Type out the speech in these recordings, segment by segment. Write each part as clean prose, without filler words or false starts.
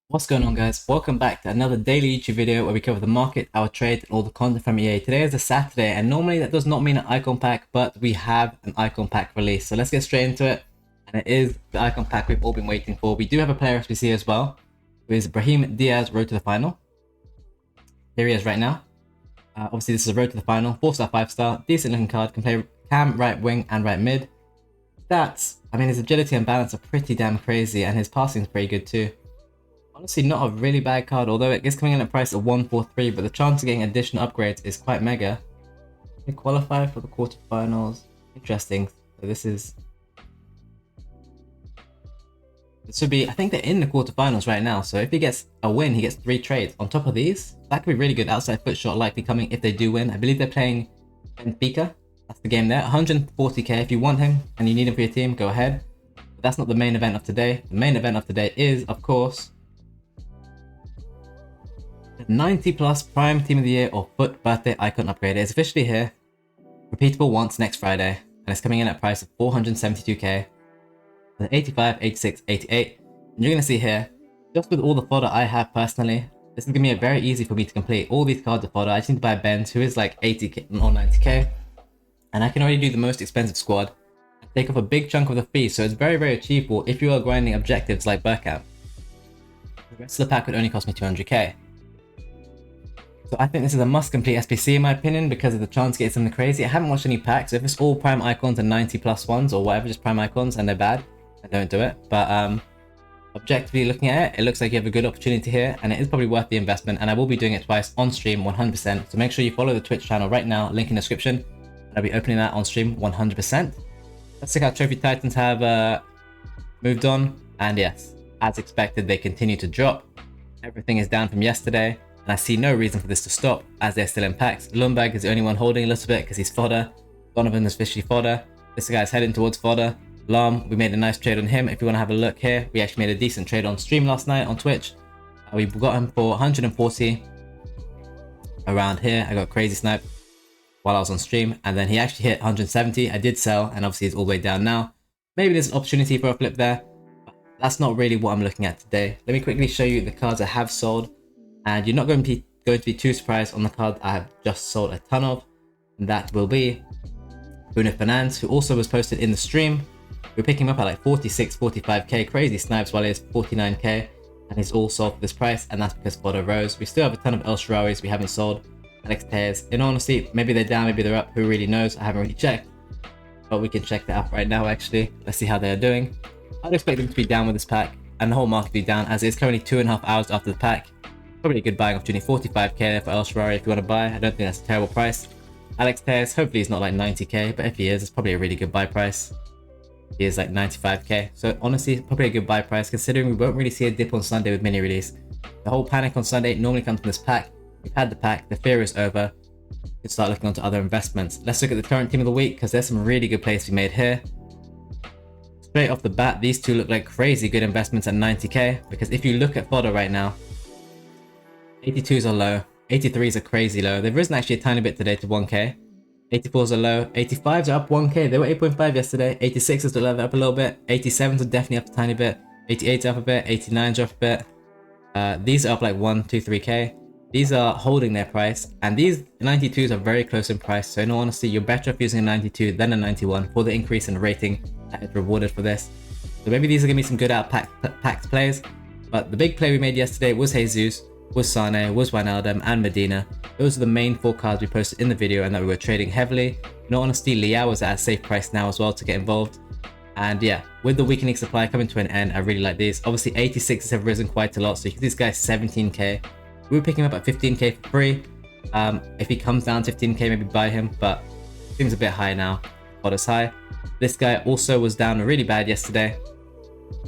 What's going on, guys? Welcome back to another daily YouTube video where we cover the market, our trade, and all the content from EA. Today is a Saturday, and normally that does not mean an icon pack, but we have an icon pack release. So let's get straight into it. And it is the icon pack we've all been waiting for. We do have a player SBC as well, who is Brahim Diaz, road to the final. Here he is right now. Obviously, this is a road to the final, 4-star, 5-star, decent looking card. Can play cam, right wing, and right mid. Stats, I mean, his agility and balance are pretty damn crazy, and his passing is pretty good too. Honestly, not a really bad card, although it is coming in at a price of 143, but the chance of getting additional upgrades is quite mega. They qualify for the quarterfinals. Interesting. So this would be, I think they're in the quarterfinals right now, so if he gets a win, he gets 3 trades. On top of these, that could be really good. Outside foot shot likely coming if they do win. I believe they're playing Benfica. That's the game there. 140k. If you want him and you need him for your team, go ahead. But that's not the main event of today. The main event of today is, of course, 90 plus prime team of the year or foot birthday icon upgrade. It's officially here, repeatable once next Friday, and it's coming in at a price of 472k, 85, 86, 88. And you're gonna see here, just with all the fodder I have personally, this is gonna be very easy for me to complete all these cards of fodder. I just need to buy Benz, who is like 80k or 90k, and I can already do the most expensive squad and take off a big chunk of the fee, so it's very achievable if you are grinding objectives like Burkamp. The rest of the pack would only cost me 200k. So I think this is a must complete SPC in my opinion because of the chance to get something crazy. I haven't watched any packs, so if it's all prime icons and 90 plus ones or whatever, just prime icons and they're bad, I don't do it. But objectively looking at it, it looks like you have a good opportunity here and it is probably worth the investment, and I will be doing it twice on stream 100%. So make sure you follow the Twitch channel right now, link in the description, and I'll be opening that on stream 100%. Let's check out Trophy Titans have moved on, and yes, as expected, they continue to drop. Everything is down from yesterday. And I see no reason for this to stop as they're still in packs. Lundberg is the only one holding a little bit because he's fodder. Donovan is officially fodder. This guy's heading towards fodder. Lam, we made a nice trade on him. If you want to have a look here, we actually made a decent trade on stream last night on Twitch. We got him for 140 around here. I got crazy snipe while I was on stream, and then he actually hit 170. I did sell, and obviously he's all the way down now. Maybe there's an opportunity for a flip there, but that's not really what I'm looking at today. Let me quickly show you the cards I have sold. And you're not going to be too surprised on the card I have just sold a ton of, and that will be Bruno Fernandes, who also was posted in the stream. We're picking him up at like 46, 45k, crazy snipes, while he's 49k, and he's all sold for this price, and that's because fodder rose. We still have a ton of El Shaarawy we haven't sold. Alex Telles, in honesty, maybe they're down, maybe they're up, who really knows? I haven't really checked, but we can check that up right now actually. Let's see how they're doing. I'd expect them to be down with this pack, and the whole market to be down, as it's currently 2.5 hours after the pack. Probably a good buying opportunity, 45k for El Shaarawy if you want to buy. I don't think that's a terrible price. Alex Telles, hopefully he's not like 90k, but if he is, it's probably a really good buy price. He is like 95k, so honestly, probably a good buy price considering we won't really see a dip on Sunday with mini release. The whole panic on Sunday normally comes from this pack. We've had the pack, the fear is over. We can start looking onto other investments. Let's look at the current team of the week because there's some really good plays to be made here. Straight off the bat, these two look like crazy good investments at 90k, because if you look at fodder right now, 82s are low, 83s are crazy low. They've risen actually a tiny bit today to 1k. 84s are low, 85s are up 1k. They were 8.5 yesterday. 86s are up a little bit. 87s are definitely up a tiny bit. 88s are up a bit. 89s are up a bit. These are up like 1, 2, 3k. These are holding their price, and these 92s are very close in price. So in all honesty, you're better off using a 92 than a 91 for the increase in rating that is rewarded for this. So maybe these are gonna be some good packed plays. But the big play we made yesterday was Jesus, was Sane, was Wijnaldum, and Medina. Those are the main 4 cards we posted in the video and that we were trading heavily. In all honesty, Liao was at a safe price now as well to get involved. And yeah, with the weakening supply coming to an end, I really like these. Obviously 86s have risen quite a lot, so you can see this guy's 17k. We were picking him up at 15k for free. If he comes down to 15k, maybe buy him, but seems a bit high now. Fodder's high. This guy also was down really bad yesterday.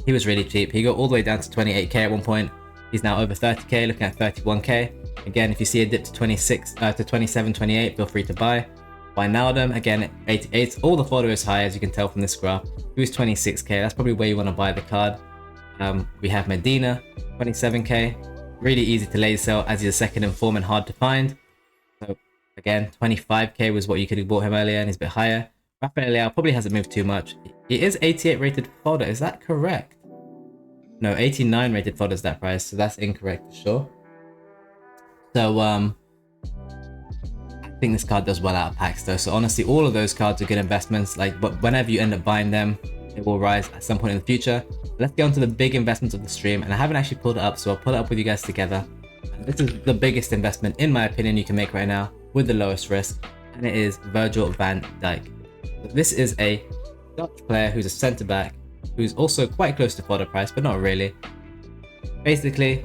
He was really cheap. He got all the way down to 28k at one point. He's now over 30k, looking at 31k. Again, if you see a dip to 26, to 27, 28, feel free to buy. Wijnaldum, again, 88. All the fodder is high, as you can tell from this graph. He was 26k. That's probably where you want to buy the card. We have Medina, 27k. Really easy to laser sell as he's a second in form and hard to find. So again, 25k was what you could have bought him earlier, and he's a bit higher. Rafael Leao probably hasn't moved too much. He is 88 rated fodder. Is that correct? No, 89 rated fodder's that price, so that's incorrect for sure. So, I think this card does well out of packs though. So honestly, all of those cards are good investments. Like, but whenever you end up buying them, it will rise at some point in the future. Let's get on to the big investments of the stream, and I haven't actually pulled it up, so I'll pull it up with you guys together. This is the biggest investment, in my opinion, you can make right now with the lowest risk, and it is Virgil van Dijk. This is a Dutch player who's a centre back, who's also quite close to fodder price, but not really. Basically,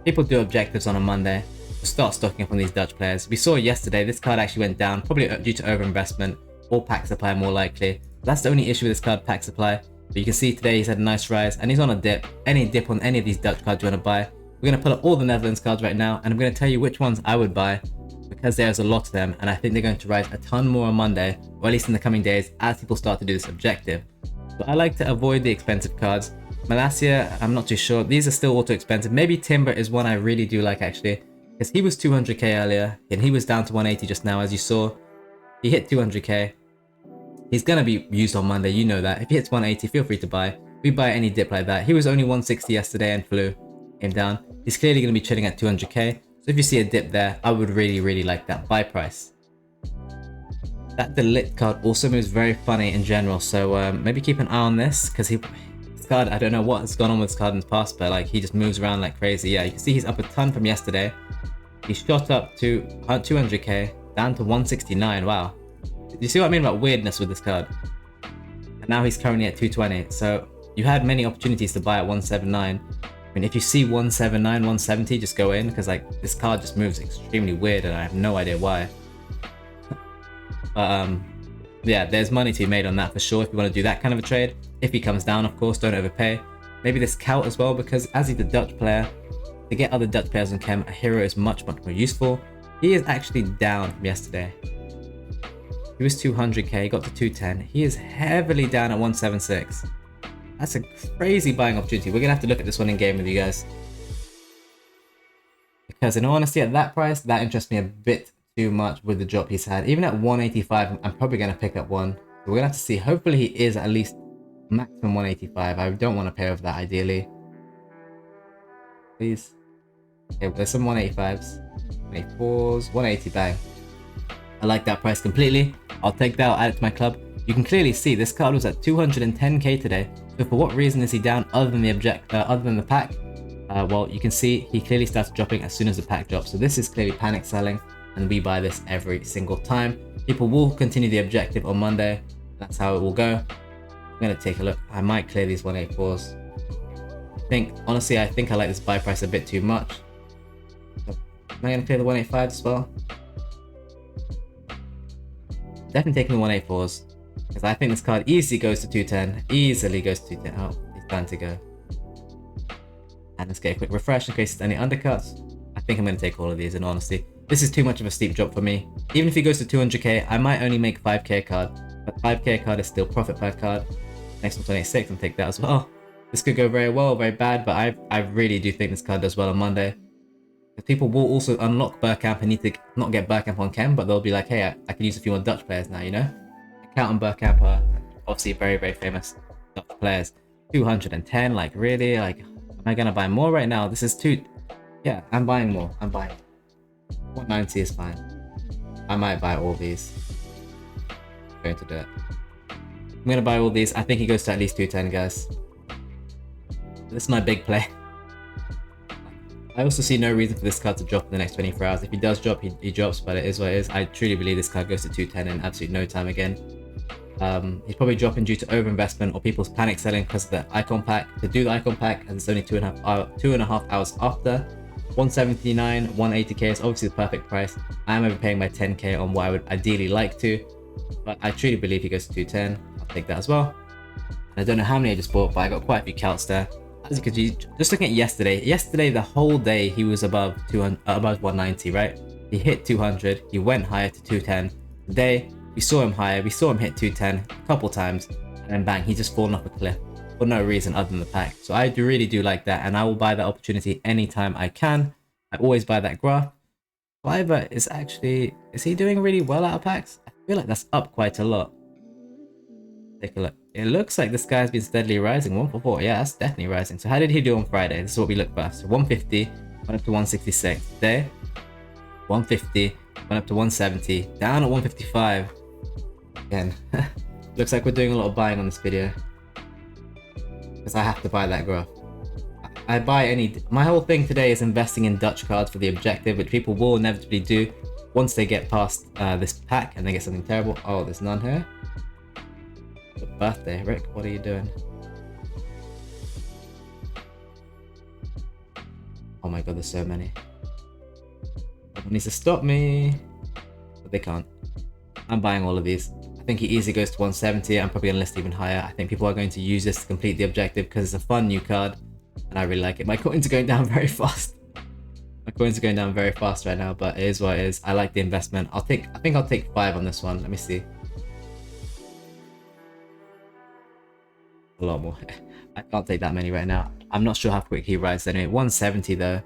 people do objectives on a Monday. Start stocking up on these Dutch players. We saw yesterday this card actually went down, probably due to overinvestment or pack supply more likely. That's the only issue with this card, pack supply. But you can see today he's had a nice rise and he's on a dip. Any dip on any of these Dutch cards you want to buy. We're going to pull up all the Netherlands cards right now and I'm going to tell you which ones I would buy because there's a lot of them and I think they're going to rise a ton more on Monday, or at least in the coming days as people start to do this objective. But I like to avoid the expensive cards. Malacia, I'm not too sure. These are still auto expensive. Maybe Timber is one I really do like actually, because he was 200k earlier and he was down to 180 just now, as you saw. He hit 200k. He's gonna be used on Monday, you know that. If he hits 180, feel free to buy. We buy any dip like that. He was only 160 yesterday and flew, came down. He's clearly gonna be chilling at 200k. So if you see a dip there, I would really like that buy price. That De Ligt card also moves very funny in general, so maybe keep an eye on this, because this card, I don't know what's gone on with this card in the past, but like he just moves around like crazy. Yeah, you can see he's up a ton from yesterday. He shot up to 200k, down to 169, wow. Do you see what I mean about weirdness with this card? And now he's currently at 220, so you had many opportunities to buy at 179. I mean, if you see 179, 170, just go in, because like this card just moves extremely weird and I have no idea why. But yeah, there's money to be made on that for sure if you want to do that kind of a trade. If he comes down, of course, don't overpay. Maybe this Kout as well, because as he's a Dutch player, to get other Dutch players on Chem, a hero is much more useful. He is actually down from yesterday. He was 200k, he got to 210. He is heavily down at 176. That's a crazy buying opportunity. We're gonna have to look at this one in game with you guys. Because in all honesty, at that price, that interests me a bit too much with the drop he's had. Even at 185, I'm probably gonna pick up one. So we're gonna have to see. Hopefully he is at least maximum 185. I don't want to pay over that ideally. Please. Okay, there's some 185s, 184s, 180 bang. I like that price completely. I'll take that, I'll add it to my club. You can clearly see this card was at 210k today. So for what reason is he down other than the pack? Well, you can see he clearly started dropping as soon as the pack drops. So this is clearly panic selling, and we buy this every single time. People will continue the objective on Monday. That's how it will go. I'm gonna take a look. I might clear these 184s. Honestly, I think I like this buy price a bit too much. So, am I gonna clear the 185s as well? Definitely taking the 184s. Because I think this card easily goes to 210. Easily goes to 210. Oh, he's done to go. And let's get a quick refresh in case there's any undercuts. I think I'm going to take all of these in honesty. This is too much of a steep drop for me. Even if he goes to 200k, I might only make 5k card. But 5k card is still profit per card. Next one 26, and take that as well. This could go very well or very bad, but I really do think this card does well on Monday. People will also unlock Bergkamp and need to not get Bergkamp on Chem, but they'll be like, hey, I can use a few more Dutch players now, you know? Kout and Bergkamp are obviously very famous Dutch players. 210, like really? Like, am I gonna buy more right now? This is yeah, I'm buying more. I'm buying. 190 is fine. I might buy all these. I'm going to do it. I'm gonna buy all these. I think he goes to at least 210, guys. This is my big play. I also see no reason for this card to drop in the next 24 hours. If he does drop, he drops, but it is what it is. I truly believe this card goes to 210 in absolutely no time again. He's probably dropping due to overinvestment or people's panic selling because of the icon pack. To do the icon pack, and it's only 2.5 hours after. 179, 180k is obviously the perfect price. I am overpaying by 10k on what I would ideally like to, but I truly believe he goes to 210. I'll take that as well. And I don't know how many I just bought, but I got quite a few Kauts there. As you can see, just looking at yesterday the whole day he was above 190, right? He hit 200, he went higher to 210. Today, we saw him higher, we saw him hit 210 a couple times, and then bang, he's just fallen off a cliff for no reason other than the pack. So I really do like that, and I will buy that opportunity anytime I can. I always buy that graph. Fiverr is he doing really well out of packs? I feel like that's up quite a lot. Take a look. It looks like this guy's been steadily rising. 144. Yeah, that's definitely rising. So how did he do on Friday? This is what we look for. So 150, went up to 166. Today, 150, went up to 170, down at 155. Again, looks like we're doing a lot of buying on this video. Because I have to buy that graph. I buy any... My whole thing today is investing in Dutch cards for the objective, which people will inevitably do once they get past this pack and they get something terrible. Oh, there's none here. Good birthday, Rick. What are you doing? Oh my god, there's so many. Someone needs to stop me. But they can't. I'm buying all of these. I think he easily goes to 170. I'm probably going to list even higher. I think people are going to use this to complete the objective because it's a fun new card. And I really like it. My coins are going down very fast. My coins are going down very fast right now, but it is what it is. I like the investment. I think I'll take 5 on this one. Let me see. A lot more. I can't take that many right now. I'm not sure how quick he rises anyway. 170 though.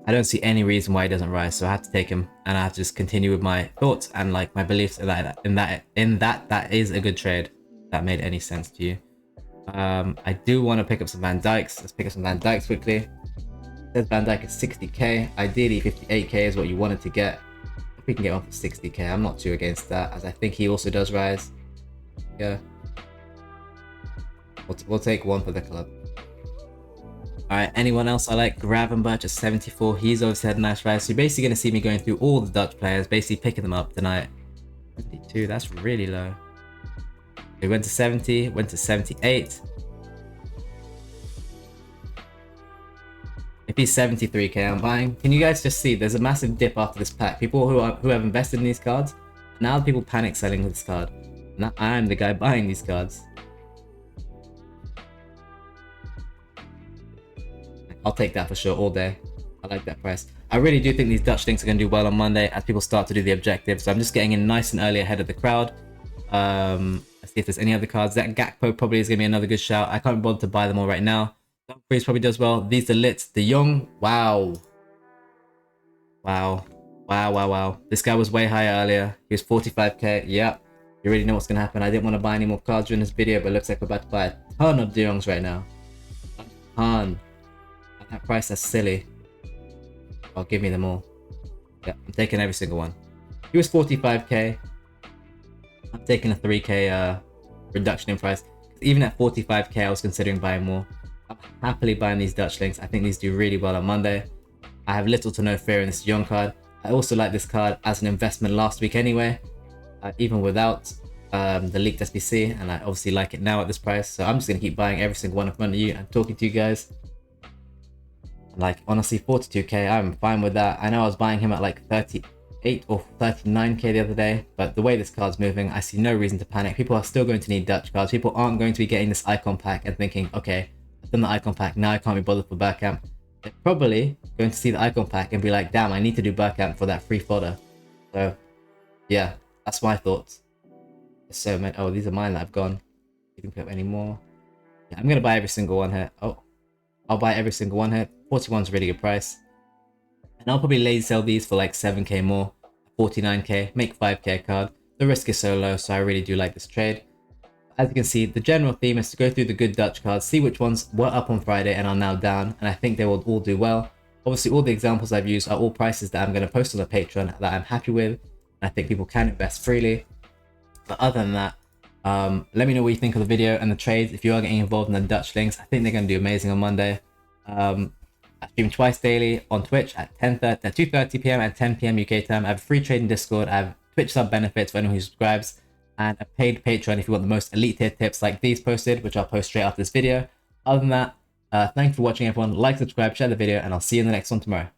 I don't see any reason why he doesn't rise, so I have to take him, and I have to just continue with my thoughts and like my beliefs that that is a good trade. If that made any sense to you? I do want to pick up some Van Dijks. Let's pick up some Van Dijks quickly. It says Van Dijk is 60k. Ideally 58k is what you wanted to get. If we can get one for 60k, I'm not too against that, as I think he also does rise. Yeah. We'll take one for the club. Alright, anyone else I like? Gravenberch at 74. He's obviously had a nice rise. So you're basically going to see me going through all the Dutch players, basically picking them up tonight. 72, that's really low. We went to 70, went to 78. If he's 73k, I'm buying. Can you guys just see? There's a massive dip after this pack. People who have invested in these cards, now people panic selling this card. Now I'm the guy buying these cards. I'll take that for sure all day. I like that price. I really do think these Dutch links are going to do well on Monday as people start to do the objective. So I'm just getting in nice and early ahead of the crowd. Let's see if there's any other cards. That Gakpo probably is going to be another good shout. I can't bother to buy them all right now. Dumfries probably does well. These De Ligt, De Jong. Wow. Wow. Wow, wow, wow. This guy was way higher earlier. He was 45k. Yep. You already know what's going to happen. I didn't want to buy any more cards during this video, but it looks like we're about to buy a ton of De Jongs right now. A ton. At that price, that's silly. Oh, give me them all. Yeah, I'm taking every single one. He was 45k. I'm taking a 3k reduction in price. Even at 45k, I was considering buying more. I'm happily buying these Dutch links. I think these do really well on Monday. I have little to no fear in this Young card. I also like this card as an investment last week anyway, even without the leaked SBC, and I obviously like it now at this price. So I'm just going to keep buying every single one in front of you and talking to you guys. Like, honestly, 42k, I'm fine with that. I know I was buying him at like 38 or 39k the other day, but the way this card's moving, I see no reason to panic. People are still going to need Dutch cards. People aren't going to be getting this icon pack and thinking, okay, I've done the icon pack, now I can't be bothered for Bergkamp. They're probably going to see the icon pack and be like, damn, I need to do Bergkamp for that free fodder. So, yeah, that's my thoughts. So many. Oh, these are mine that I've gone. You can pick up any more. Yeah, I'm going to buy every single one here. Oh, I'll buy every single one here. 41's a really good price. And I'll probably lazy sell these for like 7k more. 49k, make 5k card. The risk is so low, so I really do like this trade. As you can see, the general theme is to go through the good Dutch cards, see which ones were up on Friday and are now down, and I think they will all do well. Obviously, all the examples I've used are all prices that I'm going to post on the Patreon that I'm happy with, and I think people can invest freely. But other than that, let me know what you think of the video and the trades. If you are getting involved in the Dutch links, I think they're going to do amazing on Monday. I stream twice daily on Twitch at 2:30 p.m. and 10 p.m. UK time. I have a free trading Discord. I have Twitch sub benefits for anyone who subscribes, and a paid Patreon if you want the most elite tier tips like these posted, which I'll post straight after this video. Other than that, thanks for watching everyone. Like, subscribe, share the video, and I'll see you in the next one tomorrow.